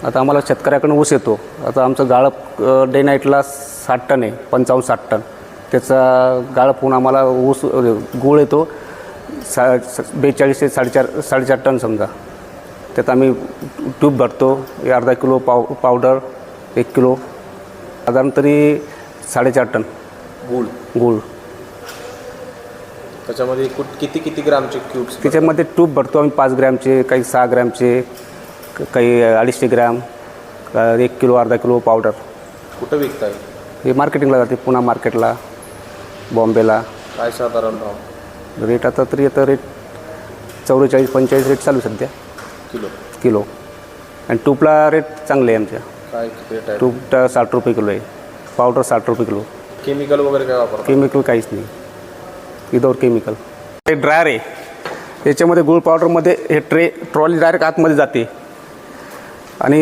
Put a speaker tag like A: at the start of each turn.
A: आता आम्हाला शेतकऱ्याकडून ऊस येतो. आता आमचं गाळप डे नाईटला 60 टन आहे, 55-60 टन. त्याचा गाळप होऊन आम्हाला ऊस गूळ येतो 42 ते 4.5 टन समजा. त्यात आम्ही ट्यूब भरतो, अर्धा किलो पावडर, 1 किलो, साधारण तरी 4.5 टन गूळ.
B: त्याच्यामध्ये किती ग्रामचे क्यूब्स?
A: त्याच्यामध्ये ट्यूब भरतो आम्ही 5 ग्रॅमचे, काही 6 ग्रॅमचे, काही 250 ग्रॅम, 1 किलो, अर्धा किलो पावडर.
B: कुठं विकताय
A: हे? मार्केटिंगला जाते, पुणे मार्केटला, बॉम्बेला.
B: काय साधारण भाव?
A: रेट आता तरी आता रेट 44-45 रेट चालू सध्या किलो. आणि ट्यूबला रेट चांगले आहे आमच्या.
B: काय रेट आहे?
A: ट्यूब 60 रुपये किलो आहे, पावडर 60 रुपये किलो.
B: केमिकल वगैरे काय वापरतात?
A: केमिकल काहीच नाही, विदाऊट केमिकल. हे ड्रायर आहे, याच्यामध्ये गूळ पावडरमध्ये हे ट्रॉली डायरेक्ट आतमध्ये जाते आणि